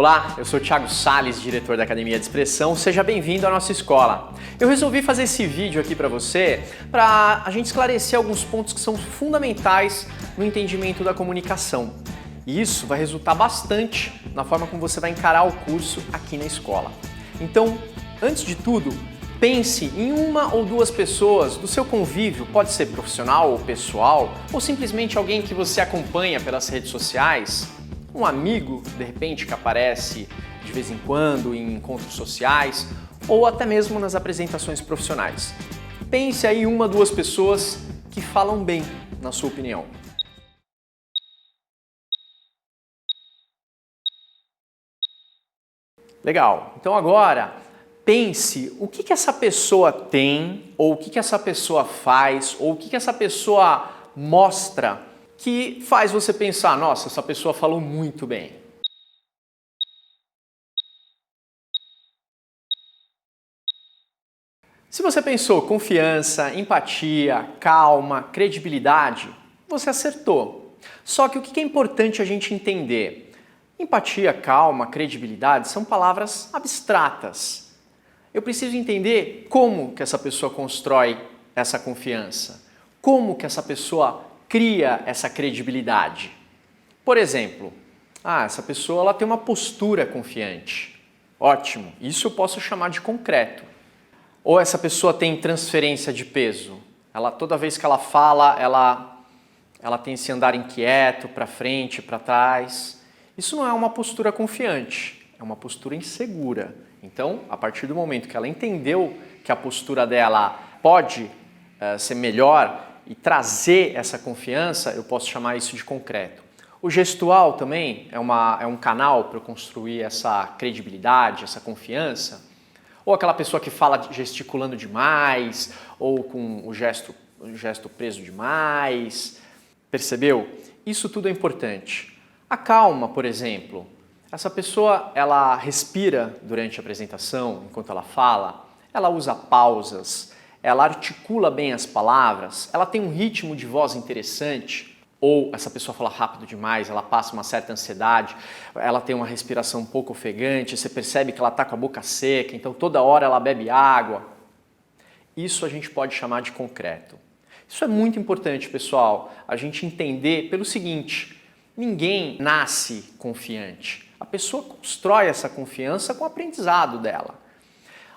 Olá, eu sou o Thiago Salles, diretor da Academia de Expressão. Seja bem-vindo à nossa escola. Eu resolvi fazer esse vídeo aqui para você para a gente esclarecer alguns pontos que são fundamentais no entendimento da comunicação. E isso vai resultar bastante na forma como você vai encarar o curso aqui na escola. Então, antes de tudo, pense em uma ou duas pessoas do seu convívio, pode ser profissional ou pessoal, ou simplesmente alguém que você acompanha pelas redes sociais, um amigo, de repente, que aparece de vez em quando em encontros sociais, ou até mesmo nas apresentações profissionais. Pense aí em uma ou duas pessoas que falam bem, na sua opinião. Legal, então agora pense o que essa pessoa tem, ou o que essa pessoa faz, ou o que essa pessoa mostra que faz você pensar, nossa, essa pessoa falou muito bem. Se você pensou confiança, empatia, calma, credibilidade, você acertou. Só que o que é importante a gente entender? Empatia, calma, credibilidade são palavras abstratas. Eu preciso entender como que essa pessoa constrói essa confiança, como que essa pessoa cria essa credibilidade. Por exemplo, essa pessoa ela tem uma postura confiante. Ótimo, isso eu posso chamar de concreto. Ou essa pessoa tem transferência de peso. Toda vez que ela fala, ela tem esse andar inquieto, para frente, para trás. Isso não é uma postura confiante, é uma postura insegura. Então, a partir do momento que ela entendeu que a postura dela pode ser melhor e trazer essa confiança, eu posso chamar isso de concreto. O gestual também é um canal para eu construir essa credibilidade, essa confiança. Ou aquela pessoa que fala gesticulando demais, ou com o gesto preso demais. Percebeu? Isso tudo é importante. A calma, por exemplo. Essa pessoa, ela respira durante a apresentação, enquanto ela fala, ela usa pausas, ela articula bem as palavras, ela tem um ritmo de voz interessante, ou essa pessoa fala rápido demais, ela passa uma certa ansiedade, ela tem uma respiração um pouco ofegante, você percebe que ela está com a boca seca, então toda hora ela bebe água. Isso a gente pode chamar de concreto. Isso é muito importante, pessoal, a gente entender pelo seguinte: ninguém nasce confiante. A pessoa constrói essa confiança com o aprendizado dela.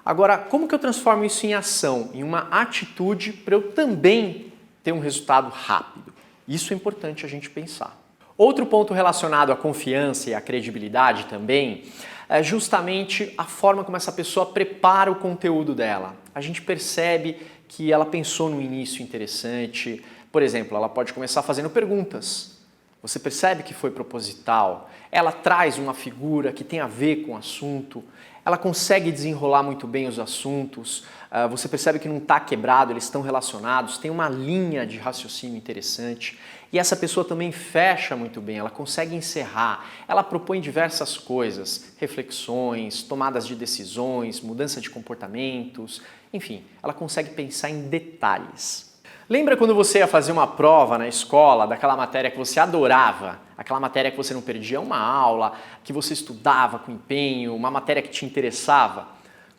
Agora, como que eu transformo isso em ação, em uma atitude para eu também ter um resultado rápido? Isso é importante a gente pensar. Outro ponto relacionado à confiança e à credibilidade também é justamente a forma como essa pessoa prepara o conteúdo dela. A gente percebe que ela pensou no início interessante. Por exemplo, ela pode começar fazendo perguntas. Você percebe que foi proposital, ela traz uma figura que tem a ver com o assunto, ela consegue desenrolar muito bem os assuntos, você percebe que não está quebrado, eles estão relacionados, tem uma linha de raciocínio interessante e essa pessoa também fecha muito bem, ela consegue encerrar, ela propõe diversas coisas, reflexões, tomadas de decisões, mudança de comportamentos, enfim, ela consegue pensar em detalhes. Lembra quando você ia fazer uma prova na escola, daquela matéria que você adorava, aquela matéria que você não perdia uma aula, que você estudava com empenho, uma matéria que te interessava?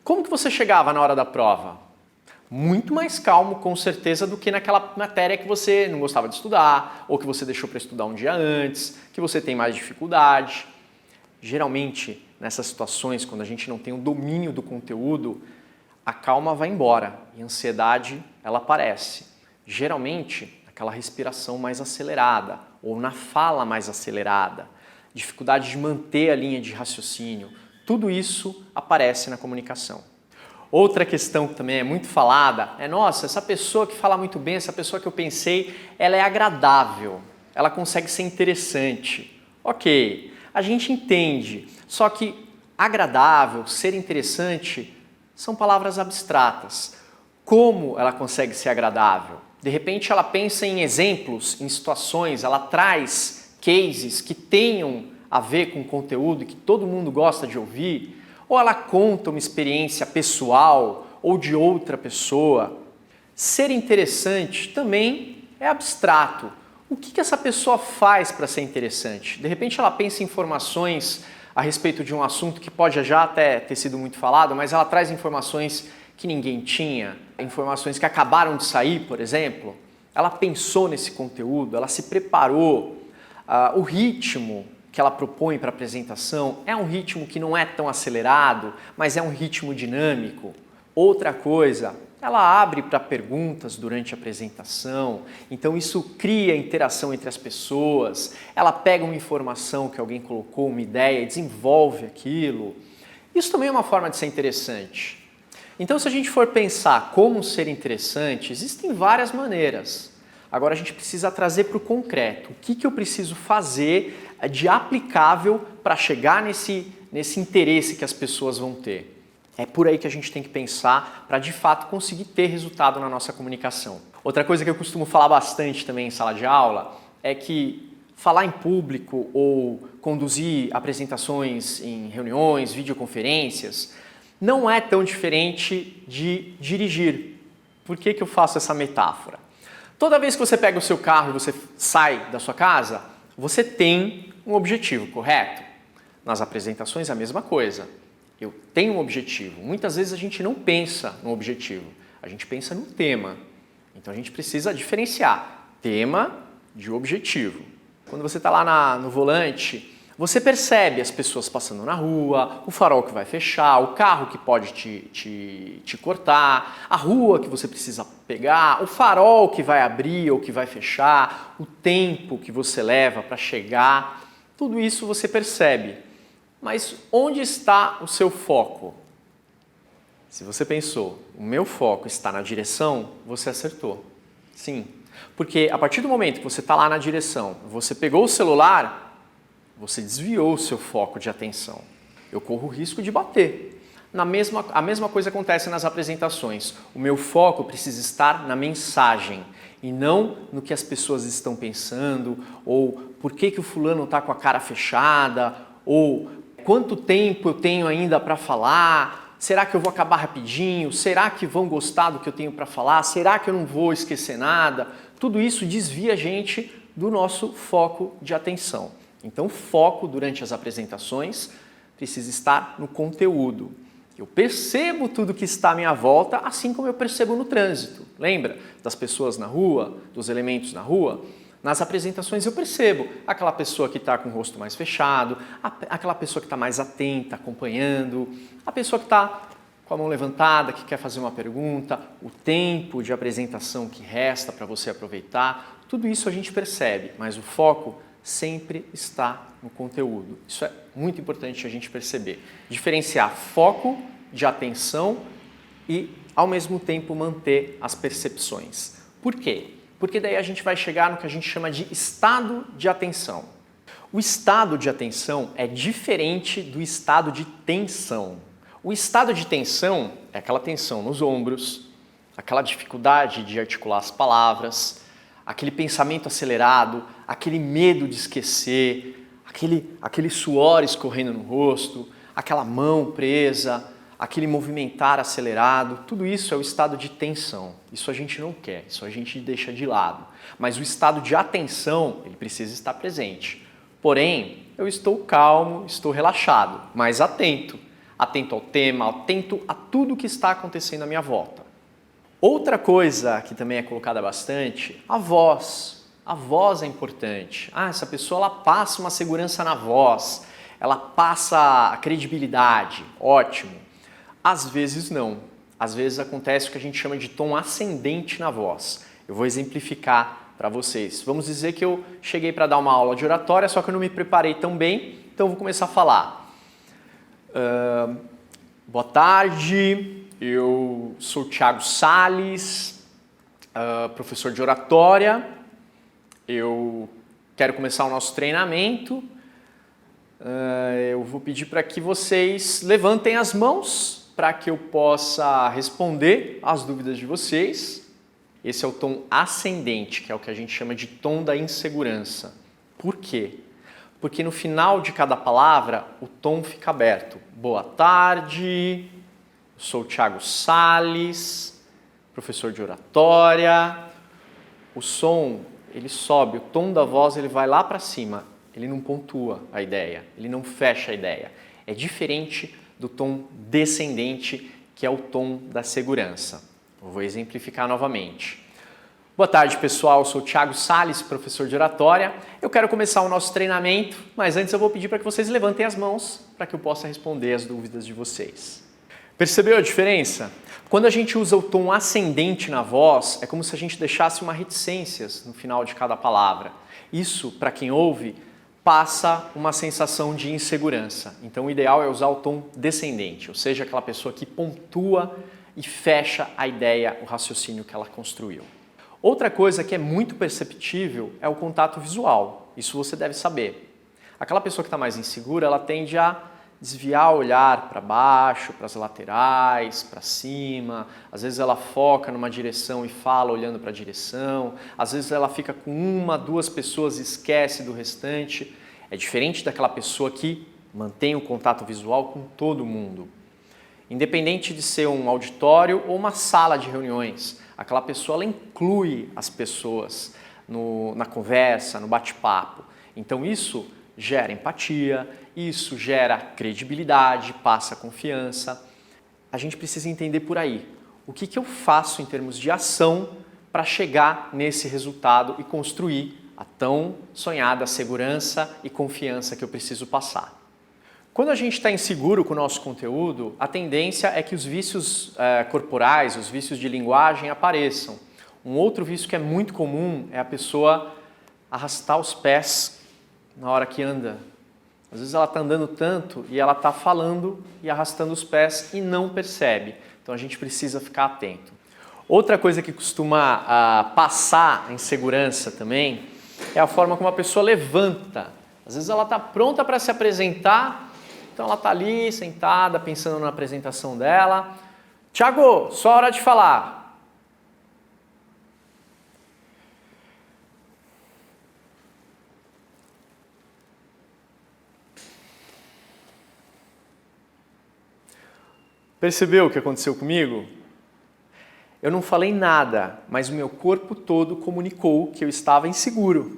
Como que você chegava na hora da prova? Muito mais calmo, com certeza, do que naquela matéria que você não gostava de estudar, ou que você deixou para estudar um dia antes, que você tem mais dificuldade. Geralmente, nessas situações, quando a gente não tem o domínio do conteúdo, a calma vai embora e a ansiedade ela aparece. Geralmente, aquela respiração mais acelerada ou na fala mais acelerada, dificuldade de manter a linha de raciocínio, tudo isso aparece na comunicação. Outra questão que também é muito falada é, nossa, essa pessoa que fala muito bem, essa pessoa que eu pensei, ela é agradável, ela consegue ser interessante. Ok, a gente entende, só que agradável, ser interessante, são palavras abstratas. Como ela consegue ser agradável? De repente ela pensa em exemplos, em situações, ela traz cases que tenham a ver com o conteúdo que todo mundo gosta de ouvir, ou ela conta uma experiência pessoal ou de outra pessoa. Ser interessante também é abstrato. O que essa pessoa faz para ser interessante? De repente ela pensa em informações a respeito de um assunto que pode já até ter sido muito falado, mas ela traz informações que ninguém tinha, informações que acabaram de sair, por exemplo. Ela pensou nesse conteúdo, ela se preparou, o ritmo que ela propõe para a apresentação é um ritmo que não é tão acelerado, mas é um ritmo dinâmico. Outra coisa, ela abre para perguntas durante a apresentação, então isso cria interação entre as pessoas, ela pega uma informação que alguém colocou, uma ideia, e desenvolve aquilo. Isso também é uma forma de ser interessante. Então, se a gente for pensar como ser interessante, existem várias maneiras. Agora a gente precisa trazer para o concreto. O que eu preciso fazer de aplicável para chegar nesse interesse que as pessoas vão ter? É por aí que a gente tem que pensar para, de fato, conseguir ter resultado na nossa comunicação. Outra coisa que eu costumo falar bastante também em sala de aula é que falar em público ou conduzir apresentações em reuniões, videoconferências, não é tão diferente de dirigir. Por que eu faço essa metáfora? Toda vez que você pega o seu carro e você sai da sua casa, você tem um objetivo, correto? Nas apresentações é a mesma coisa. Eu tenho um objetivo. Muitas vezes a gente não pensa no objetivo, a gente pensa no tema. Então a gente precisa diferenciar tema de objetivo. Quando você está lá no volante, você percebe as pessoas passando na rua, o farol que vai fechar, o carro que pode te cortar, a rua que você precisa pegar, o farol que vai abrir ou que vai fechar, o tempo que você leva para chegar. Tudo isso você percebe. Mas onde está o seu foco? Se você pensou, o meu foco está na direção, você acertou. Sim. Porque a partir do momento que você está lá na direção, você pegou o celular, você desviou o seu foco de atenção. Eu corro o risco de bater. A mesma coisa acontece nas apresentações. O meu foco precisa estar na mensagem e não no que as pessoas estão pensando, ou por que o fulano está com a cara fechada, ou quanto tempo eu tenho ainda para falar, será que eu vou acabar rapidinho, será que vão gostar do que eu tenho para falar, será que eu não vou esquecer nada? Tudo isso desvia a gente do nosso foco de atenção. Então o foco durante as apresentações precisa estar no conteúdo. Eu percebo tudo que está à minha volta, assim como eu percebo no trânsito. Lembra das pessoas na rua, dos elementos na rua? Nas apresentações eu percebo aquela pessoa que está com o rosto mais fechado, aquela pessoa que está mais atenta, acompanhando, a pessoa que está com a mão levantada, que quer fazer uma pergunta, o tempo de apresentação que resta para você aproveitar, tudo isso a gente percebe, mas o foco sempre está no conteúdo. Isso é muito importante a gente perceber. Diferenciar foco de atenção e, ao mesmo tempo, manter as percepções. Por quê? Porque daí a gente vai chegar no que a gente chama de estado de atenção. O estado de atenção é diferente do estado de tensão. O estado de tensão é aquela tensão nos ombros, aquela dificuldade de articular as palavras, aquele pensamento acelerado, aquele medo de esquecer, aquele suor escorrendo no rosto, aquela mão presa, aquele movimentar acelerado, tudo isso é o estado de tensão. Isso a gente não quer, isso a gente deixa de lado. Mas o estado de atenção, ele precisa estar presente. Porém, eu estou calmo, estou relaxado, mas atento. Atento ao tema, atento a tudo que está acontecendo à minha volta. Outra coisa que também é colocada bastante, a voz. A voz é importante. Essa pessoa ela passa uma segurança na voz, ela passa a credibilidade, ótimo. Às vezes não. Às vezes acontece o que a gente chama de tom ascendente na voz. Eu vou exemplificar para vocês. Vamos dizer que eu cheguei para dar uma aula de oratória, só que eu não me preparei tão bem, então eu vou começar a falar. Boa tarde, eu sou o Thiago Salles, professor de oratória. Eu quero começar o nosso treinamento. Eu vou pedir para que vocês levantem as mãos para que eu possa responder as dúvidas de vocês. Esse é o tom ascendente, que é o que a gente chama de tom da insegurança. Por quê? Porque no final de cada palavra o tom fica aberto. Boa tarde, eu sou o Thiago Salles, professor de oratória. O som, ele sobe, o tom da voz ele vai lá para cima. ele não pontua a ideia, ele não fecha a ideia. É diferente do tom descendente, que é o tom da segurança. Eu vou exemplificar novamente. Boa tarde, pessoal. Eu sou o Thiago Salles, professor de oratória. Eu quero começar o nosso treinamento, mas antes eu vou pedir para que vocês levantem as mãos para que eu possa responder as dúvidas de vocês. Percebeu a diferença? Quando a gente usa o tom ascendente na voz, é como se a gente deixasse uma reticências no final de cada palavra. Isso, para quem ouve, passa uma sensação de insegurança. Então o ideal é usar o tom descendente, ou seja, aquela pessoa que pontua e fecha a ideia, o raciocínio que ela construiu. Outra coisa que é muito perceptível é o contato visual. Isso você deve saber. Aquela pessoa que está mais insegura, ela tende a desviar o olhar para baixo, para as laterais, para cima. Às vezes ela foca numa direção e fala olhando para a direção. Às vezes ela fica com uma, duas pessoas e esquece do restante. É diferente daquela pessoa que mantém o contato visual com todo mundo. Independente de ser um auditório ou uma sala de reuniões, aquela pessoa ela inclui as pessoas na conversa, no bate-papo. Então isso gera empatia, isso gera credibilidade, passa confiança. A gente precisa entender por aí o que eu faço em termos de ação para chegar nesse resultado e construir a tão sonhada segurança e confiança que eu preciso passar. Quando a gente está inseguro com o nosso conteúdo, a tendência é que os vícios corporais, os vícios de linguagem apareçam. Um outro vício que é muito comum é a pessoa arrastar os pés na hora que anda. Às vezes ela está andando tanto e ela está falando e arrastando os pés e não percebe. Então a gente precisa ficar atento. Outra coisa que costuma passar a insegurança também é a forma como a pessoa levanta. Às vezes ela está pronta para se apresentar, então ela está ali sentada pensando na apresentação dela. Thiago, só a hora de falar. Percebeu o que aconteceu comigo? Eu não falei nada, mas o meu corpo todo comunicou que eu estava inseguro.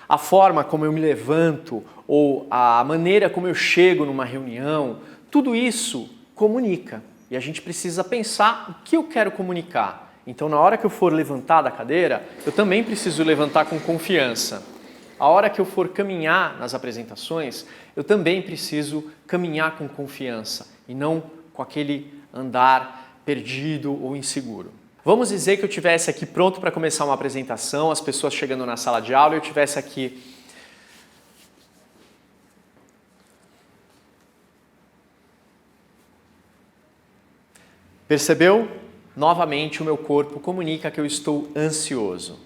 A forma como eu me levanto ou a maneira como eu chego numa reunião, tudo isso comunica. E a gente precisa pensar o que eu quero comunicar. Então, na hora que eu for levantar da cadeira, eu também preciso levantar com confiança. A hora que eu for caminhar nas apresentações, eu também preciso caminhar com confiança e não com aquele andar perdido ou inseguro. Vamos dizer que eu estivesse aqui pronto para começar uma apresentação, as pessoas chegando na sala de aula e eu estivesse aqui. Percebeu? Novamente o meu corpo comunica que eu estou ansioso.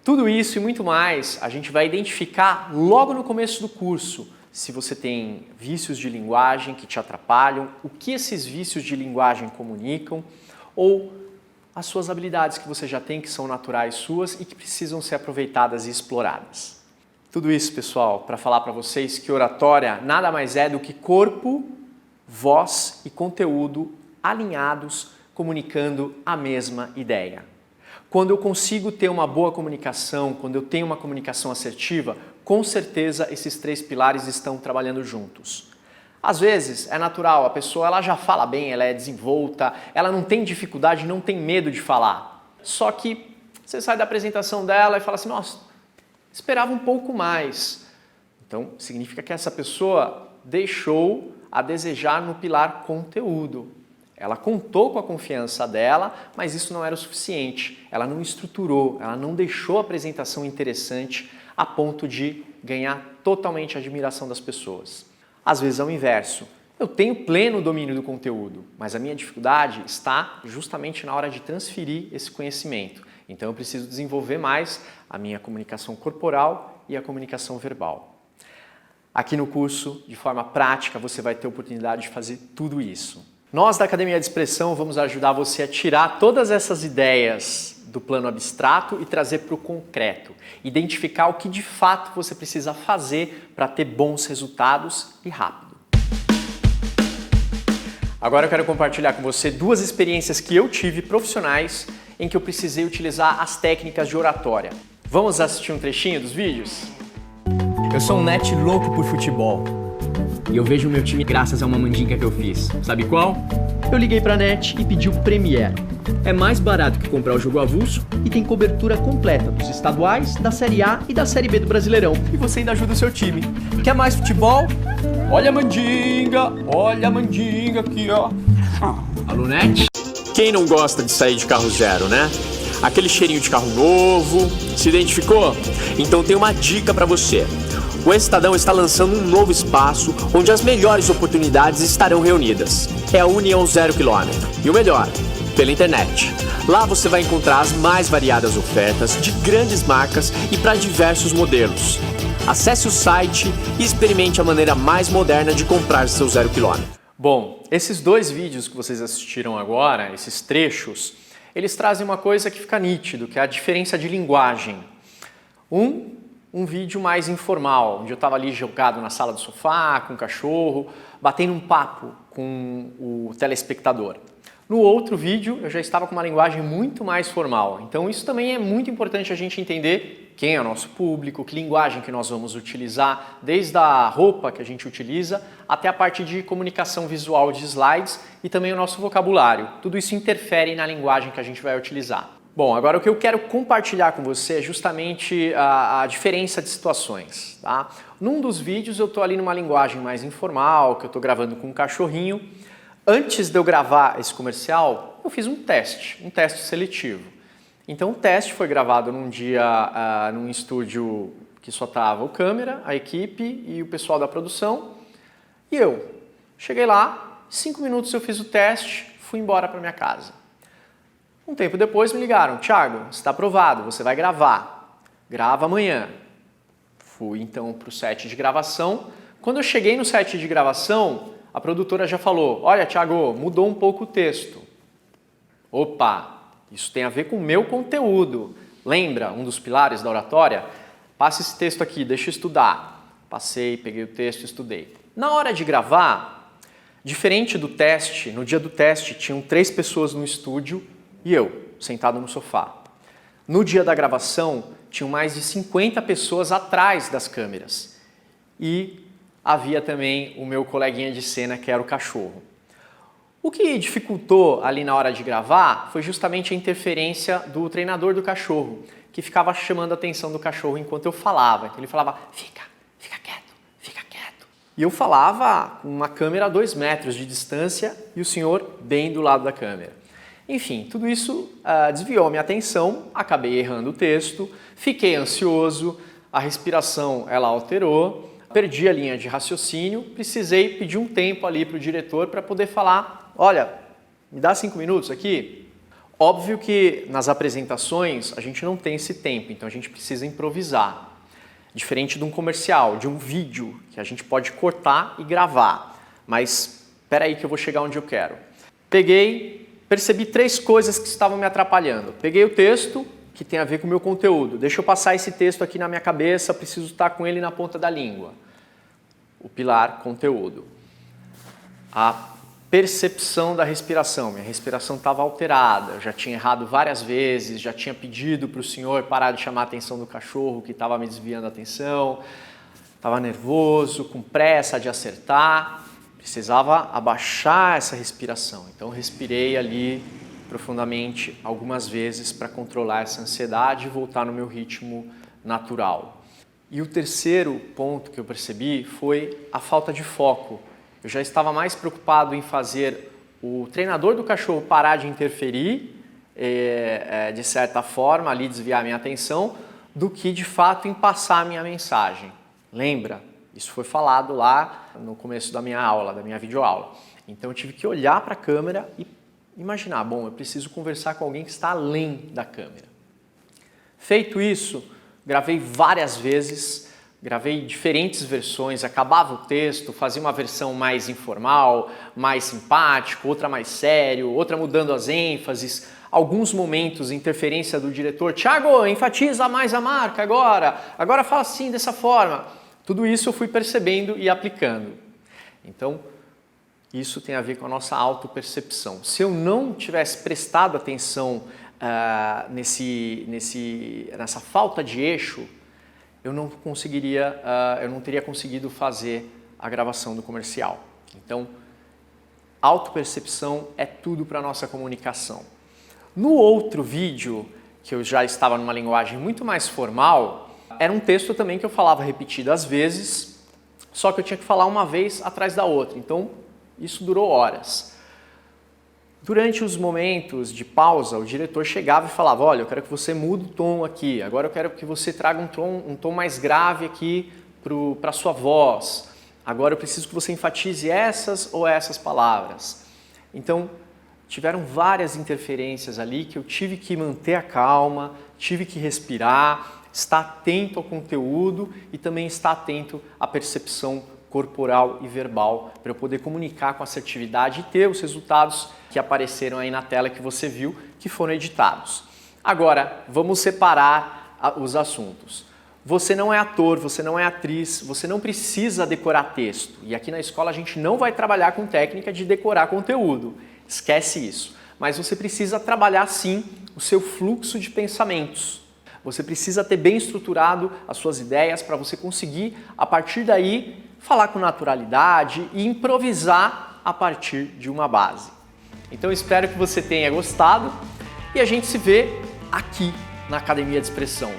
Tudo isso e muito mais a gente vai identificar logo no começo do curso. Se você tem vícios de linguagem que te atrapalham, o que esses vícios de linguagem comunicam, ou as suas habilidades que você já tem, que são naturais suas e que precisam ser aproveitadas e exploradas. Tudo isso, pessoal, para falar para vocês que oratória nada mais é do que corpo, voz e conteúdo alinhados, comunicando a mesma ideia. Quando eu consigo ter uma boa comunicação, quando eu tenho uma comunicação assertiva, com certeza esses três pilares estão trabalhando juntos. Às vezes é natural, a pessoa ela já fala bem, ela é desenvolta, ela não tem dificuldade, não tem medo de falar. Só que você sai da apresentação dela e fala assim, nossa, esperava um pouco mais. Então significa que essa pessoa deixou a desejar no pilar conteúdo. Ela contou com a confiança dela, mas isso não era o suficiente. Ela não estruturou, ela não deixou a apresentação interessante a ponto de ganhar totalmente a admiração das pessoas. Às vezes é o inverso. Eu tenho pleno domínio do conteúdo, mas a minha dificuldade está justamente na hora de transferir esse conhecimento. Então eu preciso desenvolver mais a minha comunicação corporal e a comunicação verbal. Aqui no curso, de forma prática, você vai ter a oportunidade de fazer tudo isso. Nós da Academia de Expressão vamos ajudar você a tirar todas essas ideias do plano abstrato e trazer para o concreto. Identificar o que de fato você precisa fazer para ter bons resultados e rápido. Agora eu quero compartilhar com você duas experiências que eu tive profissionais em que eu precisei utilizar as técnicas de oratória. Vamos assistir um trechinho dos vídeos? Eu sou um net louco por futebol. E eu vejo o meu time graças a uma mandinga que eu fiz. Sabe qual? Eu liguei pra net e pedi o Premier. É mais barato que comprar o jogo avulso e tem cobertura completa dos estaduais, da Série A e da Série B do Brasileirão. E você ainda ajuda o seu time. Quer mais futebol? Olha a mandinga aqui, ó. Alô, net? Quem não gosta de sair de carro zero, né? Aquele cheirinho de carro novo. Se identificou? Então tem uma dica pra você. O Estadão está lançando um novo espaço onde as melhores oportunidades estarão reunidas. É a União 0 km. E o melhor, pela internet. Lá você vai encontrar as mais variadas ofertas de grandes marcas e para diversos modelos. Acesse o site e experimente a maneira mais moderna de comprar seu 0 km. Bom, esses dois vídeos que vocês assistiram agora, esses trechos, eles trazem uma coisa que fica nítido, que é a diferença de linguagem. Um vídeo mais informal, onde eu estava ali jogado na sala do sofá, com o cachorro, batendo um papo com o telespectador. No outro vídeo, eu já estava com uma linguagem muito mais formal. Então isso também é muito importante a gente entender quem é o nosso público, que linguagem que nós vamos utilizar, desde a roupa que a gente utiliza, até a parte de comunicação visual de slides e também o nosso vocabulário. Tudo isso interfere na linguagem que a gente vai utilizar. Bom, agora o que eu quero compartilhar com você é justamente a diferença de situações. Tá? Num dos vídeos eu estou ali numa linguagem mais informal, que eu estou gravando com um cachorrinho. Antes de eu gravar esse comercial, eu fiz um teste seletivo. Então o teste foi gravado num dia, num estúdio que só estava o câmera, a equipe e o pessoal da produção. E eu cheguei lá, 5 minutos eu fiz o teste, fui embora para minha casa. Um tempo depois me ligaram, Thiago, está aprovado, você vai gravar. Grava amanhã. Fui então para o set de gravação. Quando eu cheguei no set de gravação, a produtora já falou, olha Thiago, mudou um pouco o texto. Opa, isso tem a ver com o meu conteúdo. Lembra um dos pilares da oratória? Passa esse texto aqui, deixa eu estudar. Passei, peguei o texto e estudei. Na hora de gravar, diferente do teste, no dia do teste tinham 3 pessoas no estúdio e eu, sentado no sofá. No dia da gravação, tinham mais de 50 pessoas atrás das câmeras. E havia também o meu coleguinha de cena, que era o cachorro. O que dificultou ali na hora de gravar foi justamente a interferência do treinador do cachorro, que ficava chamando a atenção do cachorro enquanto eu falava. Então ele falava, fica quieto, fica quieto. E eu falava com uma câmera a 2 metros de distância e o senhor bem do lado da câmera. Enfim, tudo isso desviou a minha atenção, acabei errando o texto, fiquei ansioso, a respiração ela alterou, perdi a linha de raciocínio, precisei pedir um tempo ali para o diretor para poder falar, olha, me dá 5 minutos aqui? Óbvio que nas apresentações a gente não tem esse tempo, então a gente precisa improvisar. Diferente de um comercial, de um vídeo, que a gente pode cortar e gravar. Mas espera aí que eu vou chegar onde eu quero. Percebi 3 coisas que estavam me atrapalhando. Peguei o texto, que tem a ver com o meu conteúdo. Deixa eu passar esse texto aqui na minha cabeça, preciso estar com ele na ponta da língua. O pilar conteúdo. A percepção da respiração. Minha respiração estava alterada, eu já tinha errado várias vezes, já tinha pedido para o senhor parar de chamar a atenção do cachorro que estava me desviando a atenção, estava nervoso, com pressa de acertar, precisava abaixar essa respiração. Então respirei ali profundamente algumas vezes para controlar essa ansiedade e voltar no meu ritmo natural. E o terceiro ponto que eu percebi foi a falta de foco. Eu já estava mais preocupado em fazer o treinador do cachorro parar de interferir, de certa forma, ali desviar a minha atenção, do que de fato em passar a minha mensagem. Lembra? Isso foi falado lá no começo da minha aula, da minha videoaula. Então eu tive que olhar para a câmera e imaginar, bom, eu preciso conversar com alguém que está além da câmera. Feito isso, gravei várias vezes, gravei diferentes versões, acabava o texto, fazia uma versão mais informal, mais simpático, outra mais sério, outra mudando as ênfases, alguns momentos, interferência do diretor, Thiago, enfatiza mais a marca agora fala assim, dessa forma. Tudo isso eu fui percebendo e aplicando. Então, isso tem a ver com a nossa autopercepção. Se eu não tivesse prestado atenção nessa falta de eixo, eu não conseguiria, eu não teria conseguido fazer a gravação do comercial. Então, autopercepção é tudo para a nossa comunicação. No outro vídeo, que eu já estava numa linguagem muito mais formal, era um texto também que eu falava repetidas vezes, só que eu tinha que falar uma vez atrás da outra, então isso durou horas. Durante os momentos de pausa, o diretor chegava e falava, olha, eu quero que você mude o tom aqui, agora eu quero que você traga um tom mais grave aqui para a sua voz, agora eu preciso que você enfatize essas ou essas palavras. Então, tiveram várias interferências ali que eu tive que manter a calma, tive que respirar, estar atento ao conteúdo e também estar atento à percepção corporal e verbal para eu poder comunicar com assertividade e ter os resultados que apareceram aí na tela que você viu, que foram editados. Agora, vamos separar os assuntos. Você não é ator, você não é atriz, você não precisa decorar texto. E aqui na escola a gente não vai trabalhar com técnica de decorar conteúdo. Esquece isso. Mas você precisa trabalhar sim o seu fluxo de pensamentos. Você precisa ter bem estruturado as suas ideias para você conseguir, a partir daí, falar com naturalidade e improvisar a partir de uma base. Então espero que você tenha gostado e a gente se vê aqui na Academia de Expressão.